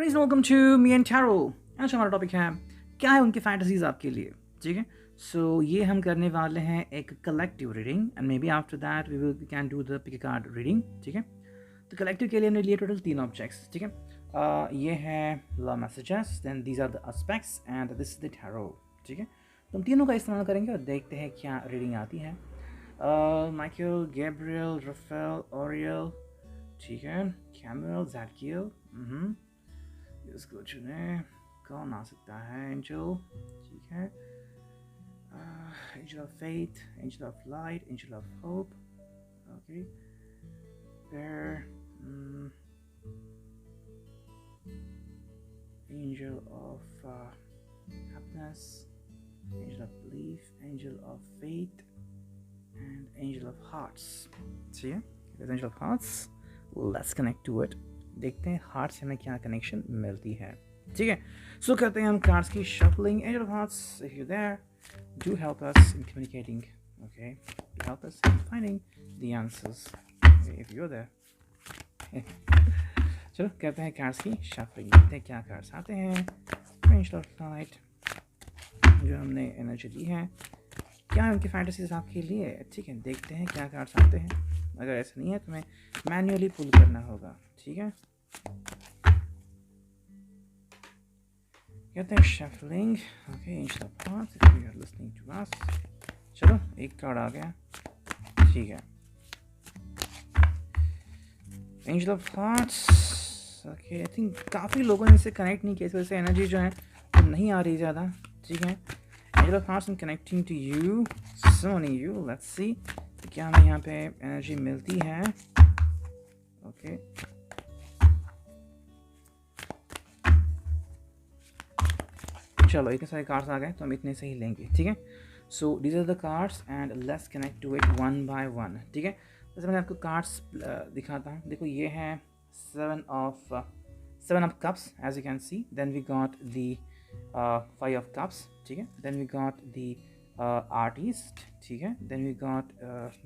Friends welcome to me and tarot. आज हमारा topic है क्या है उनकी फैंटेसीज आपके लिए। ठीक है, सो ये हम करने वाले हैं एक collective reading and maybe after that we can do the pick card reading. ठीक है, तो कलेक्टिव के लिए हमने लिए टोटल 3 ऑब्जेक्ट्स। ठीक है, ये है love messages, then these are the aspects and this is the tarot. ठीक है, तो हम तीनों का इस्तेमाल करेंगे और देखते हैं क्या रीडिंग आती है। माइकल, गैब्रियल, राफेल, ओरियल, ठीक है, कैमरल, ज़ाकियल, इसको चुने। कौन आ सकता है? एंजल, ठीक है, angel of faith, angel of light, angel of hope, okay, bear, angel of happiness, angel of belief, angel of faith and angel of hearts. ठीक है, angel of hearts, let's connect to it. देखते हैं heart से हमें क्या connection मिलती है। ठीक है, सो करते हैं हम कार्ड्स की shuffling. Angel of hearts, if you there, do help us in communicating, okay, do help us in finding the answers if you there. चलो करते हैं कार्ड्स की शफलिंग, देखते हैं क्या कार्ड्स आते हैं। एंजल ऑफ लाइट, जो हमने एनर्जी दी है, क्या है उनकी फैंटेसीज आपके लिए। ठीक है, देखते हैं क्या कार्ड्स आते हैं। अगर ऐसा नहीं है तो हमें मैन्युअली पुल करना होगा। ठीक है, कहते हैं shuffling, okay, angel of hearts, if you are listening to us. चलो एक कार्ड आ गया। ठीक है, angel of hearts, okay, I think काफ़ी लोगों ने इसे कनेक्ट नहीं किया, इस वजह से एनर्जी जो है वो नहीं आ रही ज़्यादा। ठीक है, angel of hearts, connecting to you, summoning you, let's see क्या हमें यहाँ पे एनर्जी मिलती है। ओके, चलो इतने सारे कार्ड्स आ गए तो हम इतने से ही लेंगे। ठीक है, so these are the cards and let's connect to it one by one. ठीक है, जैसे मैंने आपको कार्ड्स दिखाता हूँ। देखो ये है seven of cups as you can see, then we got the 5 of cups. ठीक है, then we got the artist. ठीक है, then we got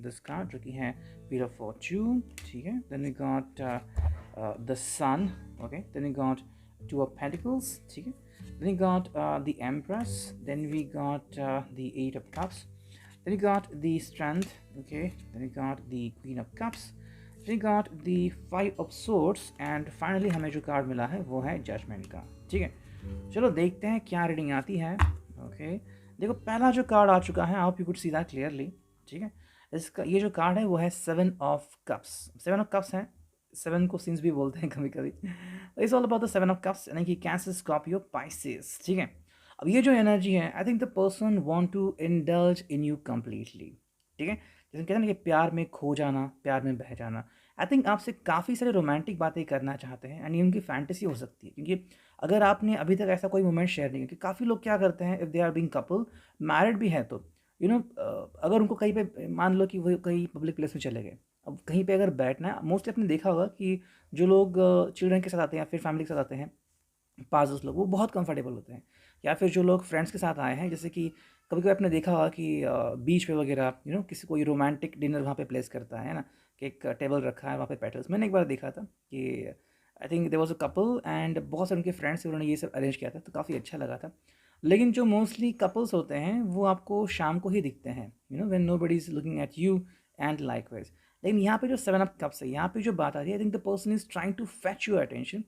this card जो कि है व्हील ऑफ फॉर्च्यून। ठीक है, then we got the sun, okay, then we got 2 of pentacles. ठीक है, then we got the Empress, then we got the 8 of Cups, then we got the Strength, okay, then we got the Queen of Cups, then we got the 5 of Swords and finally हमें जो card मिला है वो है Judgment का। ठीक है, चलो देखते हैं क्या रीडिंग आती है। ओके, देखो पहला जो कार्ड आ चुका है, आप you could see that clearly. ठीक है, इसका ये जो कार्ड है वो है 7 ऑफ कप्स। 7 ऑफ कप्स है, 7 को सिंस भी बोलते हैं कभी कभी। It's all about the 7 of cups, यानी कि कैंसर, स्कॉर्पियो, पाइसेस। ठीक है, अब ये जो एनर्जी है, I think the person want to indulge in you completely. ठीक है, जैसे कहते हैं ना कि प्यार में खो जाना, प्यार में बह जाना। आई थिंक आपसे काफ़ी सारे रोमांटिक बातें करना चाहते हैं एंड ये उनकी फैंटेसी हो सकती है, क्योंकि अगर आपने अभी तक ऐसा कोई मोमेंट शेयर नहीं किया, क्योंकि काफ़ी लोग क्या करते हैं, if they are being couple, married भी है तो अगर उनको कहीं पे मान लो कि वो कहीं पब्लिक प्लेस में चले गए, अब कहीं पे अगर बैठना है, मोस्टली आपने देखा होगा कि जो लोग चिल्ड्रन के साथ आते हैं या फिर फैमिली के साथ आते हैं, 5-10 लोग, वो बहुत कंफर्टेबल होते हैं। या फिर जो लोग फ्रेंड्स के साथ आए हैं, जैसे कि कभी कभी आपने देखा होगा कि बीच पे वगैरह किसी कोई रोमांटिक डिनर वहाँ पे प्लेस करता है ना, कि एक टेबल रखा है वहाँ पे पेटल्स। मैंने एक बार देखा था कि I think there was a couple and बहुत सारे उनके फ्रेंड्स उन्होंने ये सब अरेंज किया था, तो काफ़ी अच्छा लगा था। लेकिन जो मोस्टली कपल्स होते हैं वो आपको शाम को ही दिखते हैं, when nobody is looking at you and likewise. लेकिन यहाँ पे जो 7 ऑफ कप्स है, यहाँ पे जो बात आ रही है, I think the person is trying to fetch your attention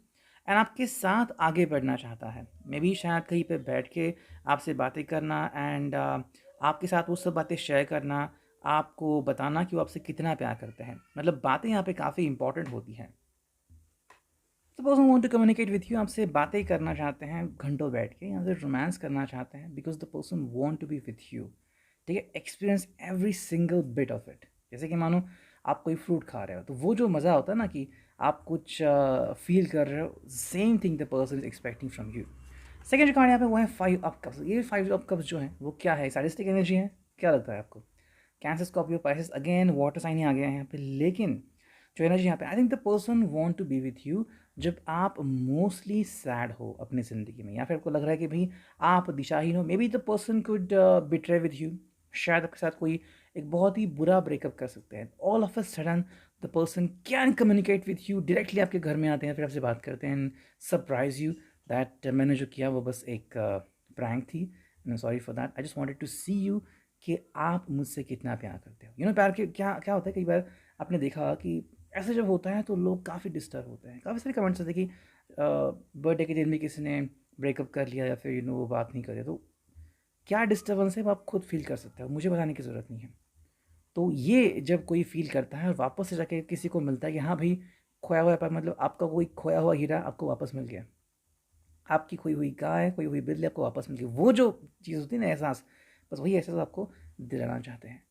and आपके साथ आगे बढ़ना चाहता है। मे बी शायद कहीं पे बैठ के आपसे बातें करना एंड आपके साथ वो सब बातें शेयर करना, आपको बताना कि वो आपसे कितना प्यार करते हैं। मतलब बातें यहाँ पे काफ़ी इंपॉर्टेंट होती हैं। Suppose I want to communicate with you, आपसे बातें करना चाहते हैं घंटों बैठ के, या फिर रोमांस करना चाहते हैं, because the person want to be with you. ठीक है, experience every single bit of it. जैसे कि मानो आप कोई फ्रूट खा रहे हो, तो वो जो मज़ा होता है ना कि आप कुछ फील कर रहे हो, same thing the person is expecting from you. Second जो कहानी यहाँ पे वो है 5 ऑफ कप्स। ये 5 ऑफ कप्स जो है वो क्या है? साडिस्टिक एनर्जी है, क्या लगता है आपको? Cancer, Scorpio, Pisces, again water sign ही आ गया है यहाँ पे। लेकिन जो एनर्जी यहाँ पे, I think the person want to be with you जब आप मोस्टली सैड हो अपनी ज़िंदगी में, या फिर आपको लग रहा है कि भाई आप दिशाहीन हो। May be the person could betray with you, शायद आपके साथ कोई एक बहुत ही बुरा ब्रेकअप कर सकते हैं। All of a sudden the person can communicate with you, directly आपके घर में आते हैं, फिर आपसे बात करते हैं एंड सरप्राइज यू दैट मैंने जो किया वो बस एक प्रैंक थी, I am sorry for that, I just wanted to see you कि आप मुझसे कितना प्यार करते हो। प्यार के क्या क्या होता है, कई बार आपने देखा कि ऐसा जब होता है तो लोग काफ़ी डिस्टर्ब होते हैं, काफ़ी सारे कमेंट्स आते हैं कि बर्थडे के दिन भी किसी ने ब्रेकअप कर लिया या फिर वो बात नहीं कर रहे, तो क्या डिस्टर्बेंस है वो आप खुद फील कर सकते हो, मुझे बताने की ज़रूरत नहीं है। तो ये जब कोई फ़ील करता है और वापस से जाके किसी को मिलता है कि हाँ भाई, खोया हुआ पर मतलब आपका कोई खोया हुआ हीरा आपको वापस मिल गया, आपकी खोई हुई गाय, खोई हुई बिल्ली आपको वापस मिल गई, वो जो चीज़ होती है ना एहसास, बस वही एहसास आपको दिलाना चाहते हैं।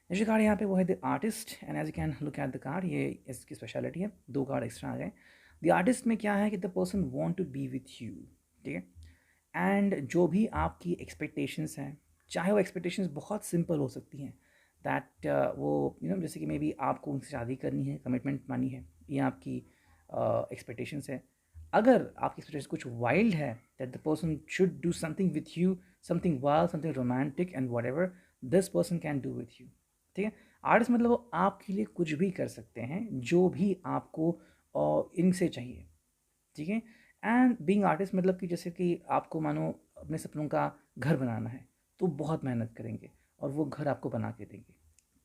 नेक्स्ट कार्ड यहाँ पे वो है the artist, and as you can look at the card, ये इसकी स्पेशलिटी है, 2 कार्ड एक्स्ट्रा आ गए। द आर्टिस्ट में क्या है कि the person want to be with you, ठीक है, एंड जो भी आपकी एक्सपेक्टेशंस हैं, चाहे वो एक्सपेक्टेशंस बहुत सिंपल हो सकती हैं, दैट वो जैसे कि मे बी आपको उनसे शादी करनी है, कमिटमेंट मानी है, ये आपकी एक्सपेक्टेशंस है। अगर आपकी एक्सपेक्टेशन कुछ वाइल्ड है, that the person should do something with you, something wild, something romantic and what ever this person can do with you, ठीक है। आर्टिस्ट मतलब वो आपके लिए कुछ भी कर सकते हैं जो भी आपको इनसे चाहिए, ठीक है। एंड बीइंग आर्टिस्ट मतलब कि जैसे कि आपको मानो अपने सपनों का घर बनाना है, तो बहुत मेहनत करेंगे और वो घर आपको बना के देंगे,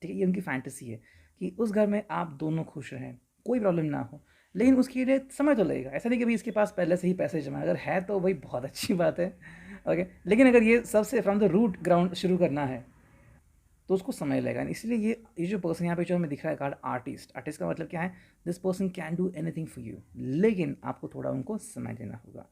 ठीक है। ये उनकी फैंटेसी है कि उस घर में आप दोनों खुश रहें, कोई प्रॉब्लम ना हो, लेकिन उसके लिए समय तो लगेगा। ऐसा नहीं कि भाई इसके पास पहले से ही पैसे जमा है, अगर है तो भाई बहुत अच्छी बात है, ओके। लेकिन अगर ये सबसे फ्रॉम द रूट ग्राउंड शुरू करना है तो उसको समय लगेगा। इसलिए ये जो पर्सन यहाँ पे जो हमें दिख रहा है कार्ड आर्टिस्ट, आर्टिस्ट का मतलब क्या है, this person can do anything for you, लेकिन आपको थोड़ा उनको समय देना होगा,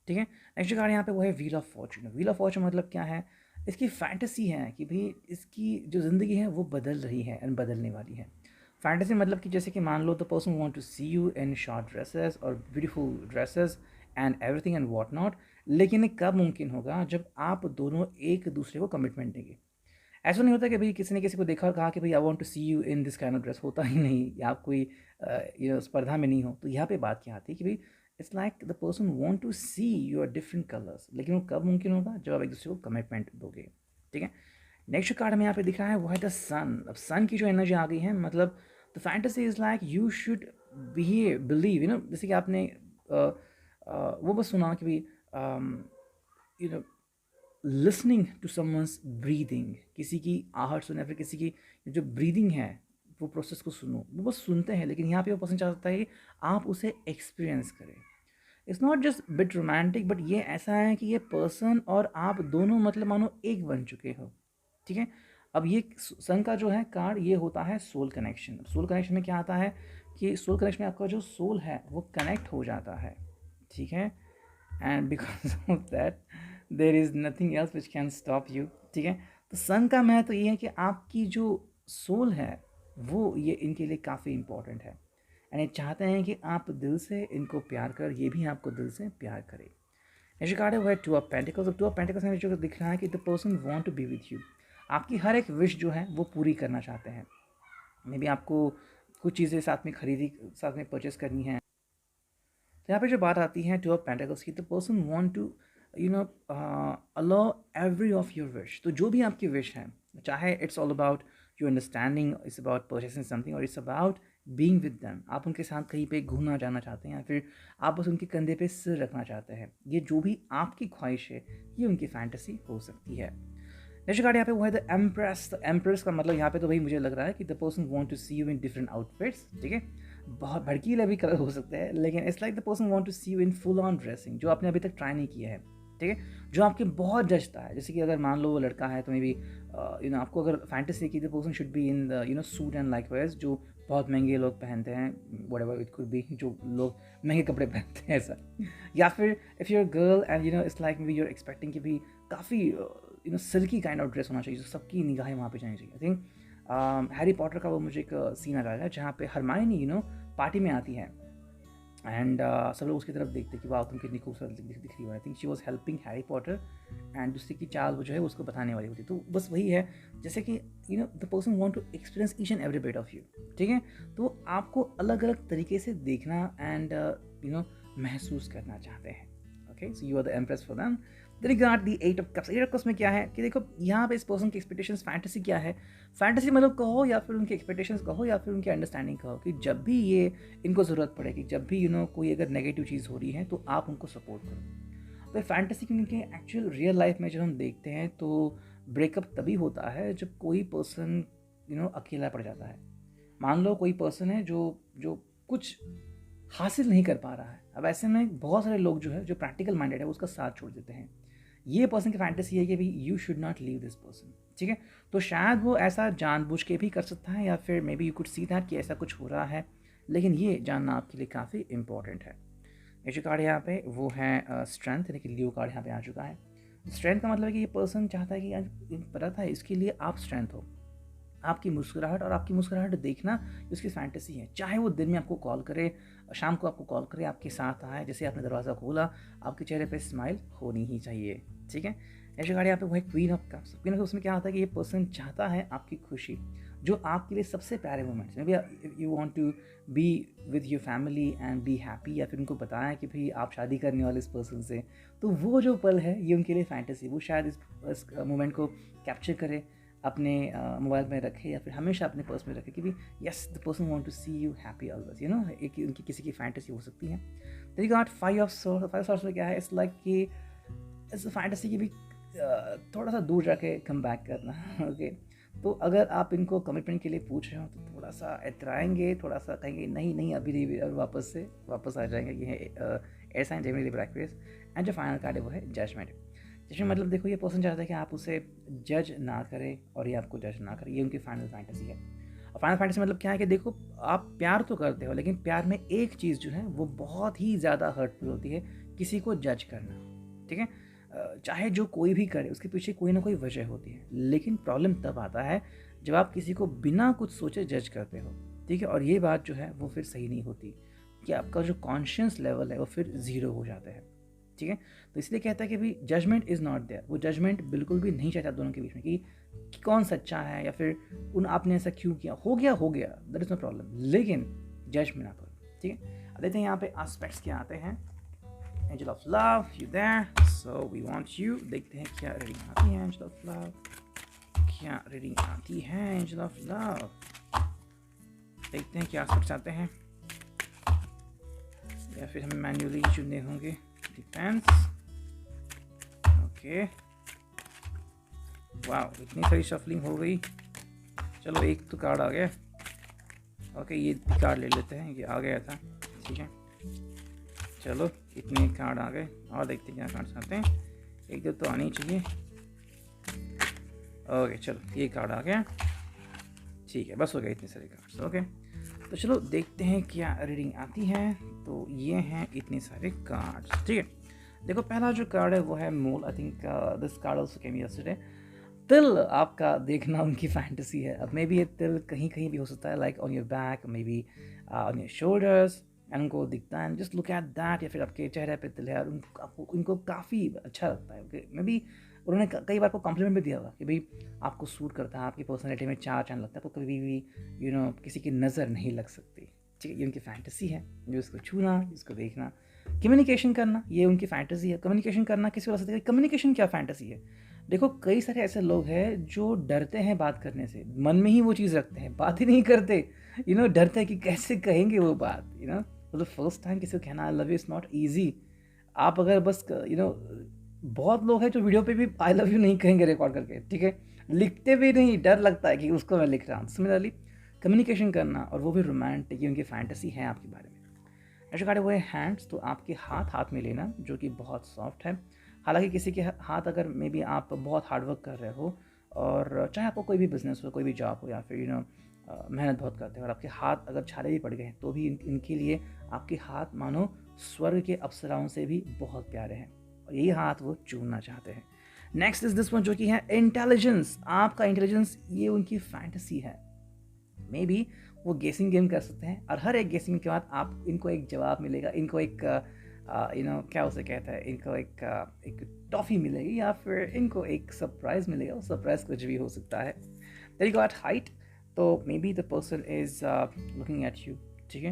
ठीक है। नेक्स्ट कार्ड यहाँ पे वो है wheel of Fortune. Wheel of Fortune मतलब क्या है, इसकी फैंटेसी है कि भाई इसकी जो ज़िंदगी है वो बदल रही है एंड बदलने वाली है। फैंटेसी मतलब कि जैसे कि मान लो the person want to see you in short dresses और beautiful dresses and everything and what not, लेकिन ये कब मुमकिन होगा, जब आप दोनों एक दूसरे को कमिटमेंट देंगे। ऐसा नहीं होता कि भाई किसी ने किसी को देखा और कहा कि भाई I want to see you in this kind of dress, होता ही नहीं, या आप कोई स्पर्धा में नहीं हो। तो यहाँ पे बात क्या आती है कि भाई it's like the person want to see your different colours, लेकिन वो कब मुमकिन होगा, जब आप एक दूसरे को कमिटमेंट दोगे, ठीक है। नेक्स्ट कार्ड हमें यहाँ पे दिख रहा है वो है द सन। अब सन की जो एनर्जी आ गई है, मतलब the fantasy is like you should believe, जैसे कि आपने वो बस सुना कि भाई you know listening to someone's breathing, किसी की आहट सुने, फिर किसी की जो ब्रीदिंग है वो प्रोसेस को सुनो, वो बस सुनते हैं, लेकिन यहाँ पे वो पर्सन चाहता है कि आप उसे एक्सपीरियंस करें। It's not just bit romantic, but ये ऐसा है कि ये पर्सन और आप दोनों मतलब मानो एक बन चुके हो, ठीक है। अब ये सन का जो है कार्ड, ये होता है सोल कनेक्शन। सोल कनेक्शन में क्या आता है कि सोल कनेक्शन में आपका जो सोल है वो कनेक्ट हो जाता है, ठीक है, and because of that there is nothing else which can stop you, ठीक है। तो सन का महत्व तो ये है कि आपकी जो सोल है वो ये इनके लिए काफ़ी इंपॉर्टेंट है, एंड ये चाहते हैं कि आप दिल से इनको प्यार कर, ये भी आपको दिल से प्यार करे। नेक्स्ट कार्ड है वो है टू ऑफ पेंटिकल्स। अब टू ऑफ पेंटिकल्स में जो दिख रहा है कि the person want to be with you, आपकी हर एक विश जो है वो पूरी करना चाहते हैं। मे बी आपको कुछ चीज़ें साथ में खरीदी, साथ में परचेस करनी है। तो यहाँ पे जो बात आती है टू ऑफ पेंटिकल्स की, the person want to allow every of your wish. तो जो भी आपकी विश है, चाहे it's all about your understanding, it's about purchasing something, और it's about being with them, आप उनके साथ कहीं पे घूमना जाना चाहते हैं, या फिर आप बस उनके कंधे पे सिर रखना चाहते हैं, ये जो भी आपकी ख्वाहिश है ये उनकी फैंटेसी हो सकती है। नेक्स्ट कार्ड यहाँ पे वो है द एम्प्रेस। द एम्प्रेस का मतलब यहाँ पे तो भाई मुझे लग रहा है कि the person want to see you in different outfits, ठीक है। बहुत भड़कीले भी कलर हो सकते हैं, लेकिन it's like the person want to see you in full on dressing, जो आपने अभी तक ट्राई नहीं किया है, ठीक है, जो आपके बहुत जचता है। जैसे कि अगर मान लो वो लड़का है तो मे बी आपको अगर फैंटेसी की the person should be in the suit and like wears, जो बहुत महंगे लोग पहनते हैं, व्हाटएवर इट कुड बी, जो लोग महंगे कपड़े पहनते हैं ऐसा। या फिर if your girl and it's like maybe you're expecting कि भी काफ़ी सिल्की काइंड ऑफ ड्रेस होना चाहिए, जो सबकी निगाहें वहाँ पे जानी चाहिए। आई थिंक हैरी पॉटर का वो मुझे एक सीन आ रहा है जहाँ पे हरमायनी पार्टी में आती है, एंड सब लोग उसकी तरफ देखते कि वाह तुम कितनी खूबसूरत दिख रही हो। I think she was helping Harry Potter, and दूसरी की चाल वो जो है उसको बताने वाली होती। तो बस वही है, जैसे कि the person want to experience each and every bit of you, ठीक है। तो आपको अलग अलग तरीके से देखना एंड महसूस करना चाहते हैं, okay, so you are the empress for them. Then regard the 8 of cups. 8 of cups में क्या है कि देखो यहाँ पे इस पर्सन की एक्सपेक्टेशंस, फैंटेसी क्या है, फैंटेसी मतलब कहो या फिर उनकी एक्सपेक्टेशंस कहो या फिर उनकी अंडरस्टैंडिंग कहो कि जब भी ये इनको ज़रूरत पड़ेगी, जब भी कोई अगर नेगेटिव चीज़ हो रही है तो आप उनको सपोर्ट करो। तो फैंटेसी क्योंकि एक्चुअल रियल लाइफ में जब हम देखते हैं तो ब्रेकअप तभी होता है जब कोई पर्सन अकेला पड़ जाता है। मान लो कोई पर्सन है जो जो कुछ हासिल नहीं कर पा रहा है। अब ऐसे में बहुत सारे लोग जो है जो प्रैक्टिकल माइंडेड है उसका साथ छोड़ देते हैं। ये पर्सन की फैंटेसी है कि भाई you should not leave this person, ठीक है। तो शायद वो ऐसा जानबूझ के भी कर सकता है या फिर may be you could see that कि ऐसा कुछ हो रहा है, लेकिन ये जानना आपके लिए काफ़ी इंपॉर्टेंट है। ये जो कार्ड यहाँ पे वो है स्ट्रेंथ, यानी कि लियो कार्ड यहाँ पे आ चुका है। स्ट्रेंथ का मतलब है कि ये पर्सन चाहता है कि यार पता था इसके लिए आप स्ट्रेंथ हो। आपकी मुस्कुराहट और आपकी मुस्कुराहट देखना उसकी फैंटेसी है। चाहे वो दिन में आपको कॉल करे, शाम को आपको कॉल करे, आपके साथ आए, जैसे आपने दरवाज़ा खोला आपके चेहरे पे स्माइल होनी ही चाहिए, ठीक है। ऐसे गाड़ी यहाँ पे वो है queen of cups. Queen of cups में क्या होता है कि ये पर्सन चाहता है आपकी खुशी, जो आपके लिए सबसे प्यारे मोमेंट्स में भी you want to be with your family and be happy, या फिर उनको बताया कि भाई आप शादी करने वाले इस पर्सन से, तो वो जो पल है ये उनके लिए फैंटेसी। वो शायद इस मोमेंट को कैप्चर करे, अपने मोबाइल में रखे या फिर हमेशा अपने पर्स में रखे कि भी yes the person want to see you happy always, एक उनकी किसी की फैंटेसी हो सकती है। तो you got 5 of swords. 5 of swords में क्या है, इट्स लाइक कि इट्स फैंटेसी की भी थोड़ा सा दूर जाके कम बैक करना, ओके। तो अगर आप इनको कमिटमेंट के लिए पूछ रहे हो तो थोड़ा सा इतराएंगे, थोड़ा सा कहेंगे नहीं नहीं अभी नहीं, और वापस आ जाएंगे। ये है air sign, Gemini, Libra, Aquarius. And जो फाइनल कार्ड है वो है जजमेंट। जजमेंट मतलब देखो ये पर्सन चाहता है कि आप उसे जज ना करें और ये आपको जज ना करे, ये उनकी फाइनल फैंटेसी है। और फाइनल फैंटेसी मतलब क्या है कि देखो आप प्यार तो करते हो, लेकिन प्यार में एक चीज़ जो है वो बहुत ही ज़्यादा हर्टफुल होती है, किसी को जज करना, ठीक है। चाहे जो कोई भी करे उसके पीछे कोई ना कोई वजह होती है, लेकिन प्रॉब्लम तब आता है जब आप किसी को बिना कुछ सोचे जज करते हो, ठीक है। और ये बात जो है वो फिर सही नहीं होती कि आपका जो कॉन्शियस लेवल है वो फिर ज़ीरो हो जाता है, ठीक है। तो इसलिए कहता है कि भाई जजमेंट इज़ नॉट देयर। वो जजमेंट बिल्कुल भी नहीं चाहता दोनों के बीच में कि कौन सच्चा है या फिर आपने ऐसा क्यों किया, हो गया, दैट इज़ नो प्रॉब्लम, लेकिन जज में ना करो, ठीक है। अब देखते हैं यहाँ पे एस्पेक्ट्स क्या आते हैं। Angel of love, you there, so we want you. देखते हैं क्या रीडिंग आती है एंजल ऑफ लव, क्या रीडिंग आती है एंजल ऑफ लव। देखते हैं क्या एस्पेक्ट्स आते हैं, या फिर हमें मैन्युअली चुनने होंगे। Depends, okay. वाह, इतनी सारी शफलिंग हो गई। चलो एक तो कार्ड आ गया, ओके। ये कार्ड ले लेते हैं, ये आ गया था, ठीक है। चलो इतने कार्ड आ गए, और देखते हैं क्या कार्ड्स आते हैं। एक दो तो आनी चाहिए, ओके। चलो ये कार्ड आ गया, ठीक है, बस हो गए इतने सारे कार्ड्स, ओके। तो चलो देखते हैं क्या रीडिंग आती है। तो ये हैं इतने सारे कार्ड्स, ठीक है। देखो पहला जो कार्ड है वो है मोल। I think this card also came yesterday. तिल आपका देखना उनकी फैंटेसी है। अब मे बी ये तिल कहीं कहीं भी हो सकता है, like on your back, may be on your shoulders, and उनको दिखता है, जस्ट लुक एट दैट। या फिर आपके चेहरे पे तिल है और उनको काफ़ी अच्छा लगता है। मे बी उन्होंने कई बार को कॉम्प्लीमेंट भी दिया होगा कि भाई आपको सूट करता है, आपकी पर्सनैलिटी में चार चांद लगता है, आपको कभी भी किसी की नज़र नहीं लग सकती, ठीक है। ये उनकी फैंटेसी है, जो इसको छूना, इसको देखना, कम्युनिकेशन करना, ये उनकी फैंटेसी है। कम्युनिकेशन करना किसी वजह से, कम्युनिकेशन क्या फैंटेसी है। देखो कई सारे ऐसे लोग हैं जो डरते हैं बात करने से, मन में ही वो चीज़ रखते हैं, बात ही नहीं करते, डरते हैं कि कैसे कहेंगे वो बात, मतलब फर्स्ट टाइम किसी को कहना I love you is not easy. आप अगर बस बहुत लोग हैं जो वीडियो पे भी आई लव यू नहीं कहेंगे रिकॉर्ड करके, ठीक है, लिखते भी नहीं, डर लगता है कि उसको मैं लिख रहा हूँ। सिमिलरली कम्युनिकेशन करना, और वो भी रोमांटिक, ये उनकी फैंटेसी है आपके बारे में। ऐसे कार्ड हुए हैंड्स, तो आपके हाथ में लेना जो कि बहुत सॉफ्ट है। हालांकि किसी के हाथ अगर मे बी आप बहुत हार्डवर्क कर रहे हो, और चाहे आपको कोई भी बिजनेस हो, कोई भी जॉब हो, या फिर मेहनत बहुत करते हो और आपके हाथ अगर छाले भी पड़ गए हैं, तो भी इनके लिए आपके हाथ मानो स्वर्ग के अप्सराओं से भी बहुत प्यारे हैं, और यही हाथ वो चूमना चाहते हैं। नेक्स्ट इज दिस वन, जो कि है इंटेलिजेंस। आपका इंटेलिजेंस, ये उनकी फैंटेसी है। मे बी वो गेसिंग गेम कर सकते हैं, और हर एक गेसिंग के बाद आप इनको एक जवाब मिलेगा, इनको एक क्या उसे कहता है, इनको एक टॉफ़ी मिलेगी, या फिर इनको एक सरप्राइज़ मिलेगा। वो सरप्राइज़ कुछ भी हो सकता है। देन यू गॉट हाइट, तो may be the person is looking at you, ठीक है।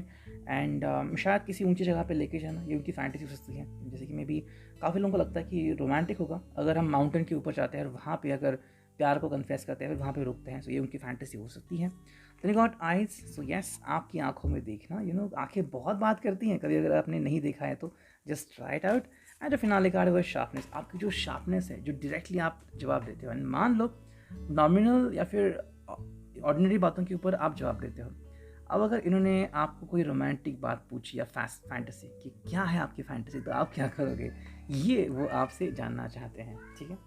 एंड शायद किसी ऊंची जगह पे लेके जाना, ये उनकी फैंटेसी हो सकती है। जैसे कि मे बी काफ़ी लोगों को लगता है कि रोमांटिक होगा अगर हम माउंटेन के ऊपर जाते हैं और वहाँ पे अगर प्यार को कन्फेस करते हैं, फिर वहाँ पे रुकते हैं। सो ये उनकी फैंटेसी हो सकती है। Then you got eyes. So yes, आपकी आंखों में देखना, आंखें बहुत बात करती हैं। कभी अगर आपने नहीं देखा है तो just try it out. And जो फिनाले कार्ड है वो शार्पनेस, आपकी जो शार्पनेस है, जो डायरेक्टली आप जवाब देते हो। एंड मान लो नॉमिनल या फिर ऑर्डिनरी बातों के ऊपर आप जवाब देते हो। अब अगर इन्होंने आपको कोई रोमांटिक बात पूछी या फैंटेसी कि क्या है आपकी फैंटेसी, तो आप क्या करोगे, ये वो आपसे जानना चाहते हैं। ठीक है।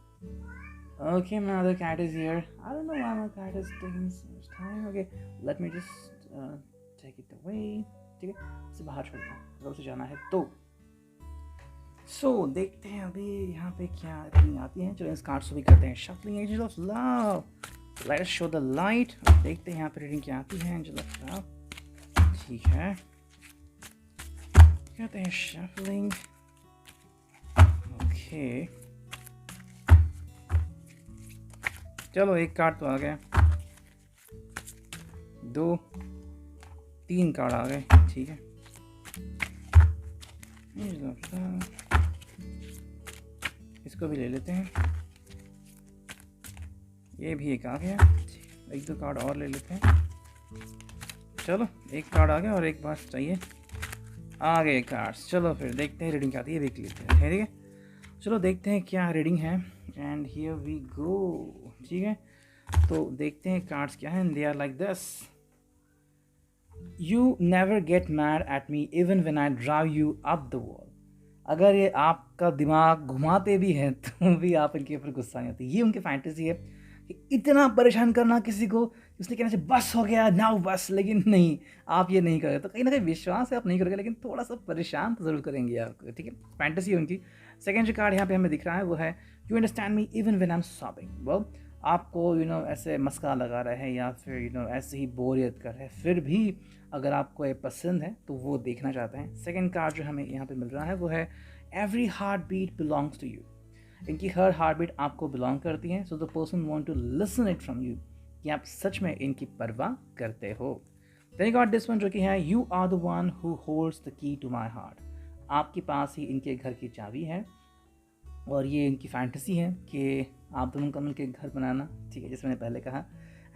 Okay, my other cat is here. I don't know why my cat is taking so much time. Okay, let me just take it away. ठीक है, इसे बाहर छोड़ता हूँ अगर उसे जाना है तो। देखते हैं अभी यहाँ पे क्या रीडिंग आती है। चलो इस कार्ड से भी करते हैं shuffling. Angel of love, let us show the light. देखते हैं यहाँ पे रीडिंग क्या आती है। एंजल ऑफ लव, ठीक है, करते हैं शफलिंग। ओके, चलो एक कार्ड तो आ गया, 2 3 कार्ड आ गए। ठीक है, इसको भी ले लेते हैं। ये भी एक आ गया, 1-2 कार्ड और ले लेते हैं। चलो एक कार्ड आ गया और एक बात चाहिए, आ गए कार्ड्स। चलो फिर देखते हैं रीडिंग क्या आती है, देख लेते हैं। ठीक है, चलो देखते हैं क्या रीडिंग है। And here we go. ठीक है, तो देखते हैं कार्ड्स क्या हैं। They are like this. You never get mad at me even when I drive you up the wall. अगर ये आपका दिमाग घुमाते भी हैं तो भी आप इनके ऊपर गुस्सा नहीं होती। ये उनकी फैंटेसी है कि इतना परेशान करना किसी को, उसने कहना चाहिए बस हो गया नाउ बस, लेकिन नहीं, आप ये नहीं करोगे। तो कहीं ना कहीं विश्वास है आप नहीं करोगे, लेकिन थोड़ा सा परेशान तो ज़रूर करेंगे आपको। ठीक है, फैंटेसी है उनकी। सेकेंड जो कार्ड यहाँ पे हमें दिख रहा है वो है you understand me even when I am sobbing. वो आपको ऐसे मस्का लगा रहे हैं या फिर ऐसे ही बोरियत कर रहे हैं, फिर भी अगर आपको ये पसंद है तो वो देखना चाहते हैं। सेकेंड कार्ड जो हमें यहाँ पे मिल रहा है वो है every heart beat belongs to you. इनकी हर हार्ट बीट आपको बिलोंग करती है। So the person want to listen it from you, कि आप सच में इनकी परवाह करते हो। Then you got this one जो कि है you are the one who holds the key to my heart. आपके पास ही इनके घर की चाबी है और ये इनकी फैंटेसी है कि आप दोनों का मिलकर घर बनाना। ठीक है, जैसे मैंने पहले कहा।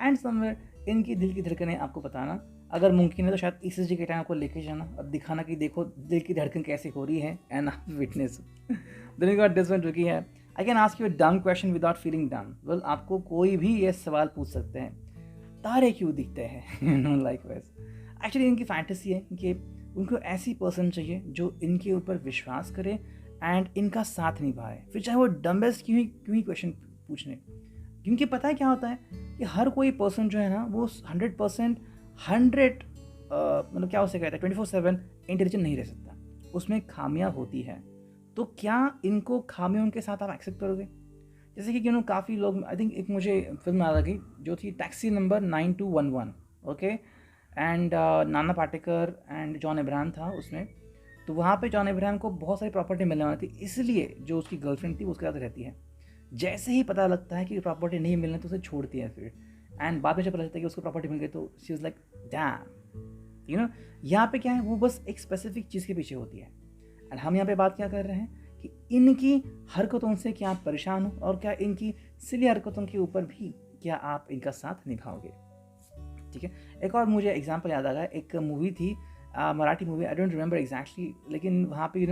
एंड समवेयर इनकी दिल की धड़कनें आपको बताना, अगर मुमकिन है तो शायद ECG के टाइम आपको लेके जाना और दिखाना कि देखो दिल की धड़कन कैसे हो रही है, एंड आप witness. Then you got this one जो कि है I can ask you a dumb question without feeling dumb. Well, आपको कोई भी ये सवाल पूछ सकते हैं, तारे क्यों दिखते हैं, लाइक वैस। एक्चुअली इनकी फैंटेसी है कि उनको ऐसी पर्सन चाहिए जो इनके ऊपर विश्वास करे एंड इनका साथ निभाए, फिर चाहे वो डम्बेस्ट क्यों ही क्वेश्चन पूछने। क्योंकि पता है क्या होता है कि हर कोई पर्सन जो है ना वो 100% 100 मतलब क्या उसे कहता है 24/7 इंटेलिजेंट नहीं रह सकता, उसमें खामियां होती है। तो क्या इनको खामियों के साथ आप एक्सेप्ट करोगे? जैसे कि काफ़ी लोग, आई थिंक एक मुझे फिल्म आ गई जो थी taxi number 9211। Okay, and Nana Patekar and John Abraham था उसमें। तो वहाँ पे जॉन अब्राहम को बहुत सारी प्रॉपर्टी मिलने वाली थी, इसलिए जो उसकी गर्लफ्रेंड थी वो उसके साथ रहती है। जैसे ही पता लगता है कि प्रॉपर्टी नहीं मिलने तो उसे छोड़ती है फिर। एंड बाद में जब पता चलता है कि उसको प्रॉपर्टी मिल गई तो शी इज़ लाइक डैम। यहाँ पे क्या है, वो बस एक स्पेसिफिक चीज़ के पीछे होती है। एंड हम यहाँ पे बात क्या कर रहे हैं कि इनकी हरकतों से क्या आप परेशान हो, और क्या इनकी सिली हरकतों के ऊपर भी क्या आप इनका साथ निभाओगे। ठीक है, एक और मुझे एग्जाम्पल याद आ गया। एक मूवी थी, Marathi movie, I don't remember exactly, लेकिन वहाँ पे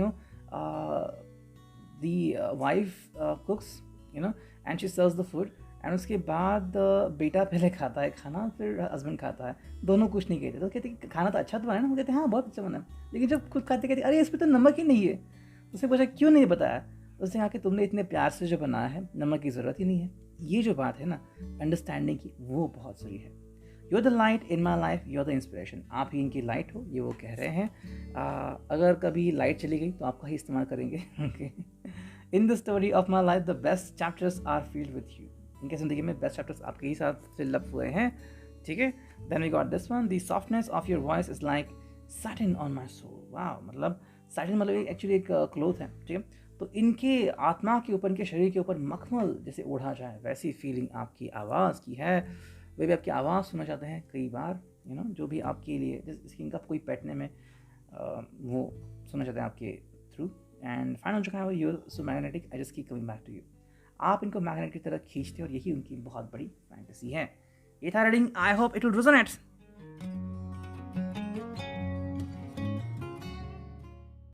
the wife cooks and she serves the food, and उसके बाद बेटा पहले खाता है खाना, फिर हस्बैंड खाता है, दोनों कुछ नहीं कहते। तो कहते खाना तो अच्छा तो बना ना, वो कहते हाँ बहुत अच्छा बना, लेकिन जब खुद खाते कहते अरे इसमें तो नमक ही नहीं है। उसने पूछा क्यों नहीं बताया, तो उसने कहा कि तुमने इतने प्यार से जो बनाया है नमक की ज़रूरत ही नहीं है। ये जो बात है ना अंडरस्टैंडिंग की, वो बहुत ज़रूरी है। You are the light in my life, you are the inspiration. आप ही इनकी लाइट हो, ये वो कह रहे हैं। अगर कभी लाइट चली गई तो आपका ही इस्तेमाल करेंगे। Okay, in the story of my life the best chapters are filled with you. इनके ज़िंदगी में बेस्ट चैप्टर्स आपके ही साथ फिलअप हुए हैं। ठीक है, then we got this one, the softness of your voice is like satin on my soul. वाह, मतलब सैटिन मतलब एक्चुअली एक क्लोथ है। ठीक है, तो इनके आत्मा के ऊपर, इनके शरीर के ऊपर मखमल जैसे ओढ़ा जाए, वैसी फीलिंग आपकी आवाज़ की है। वे भी आपकी आवाज़ सुनना चाहते हैं कई बार, जो भी आपके लिए, जैसे इनका कोई पेट नेम है, वो सुनना चाहते हैं आपके थ्रू। एंड फाइनल जो है वो you're so magnetic, I just keep coming back to you. आप इनको मैग्नेट की तरह खींचते हो और यही उनकी बहुत बड़ी फैंटेसी है। ये था reading, I hope it will resonate.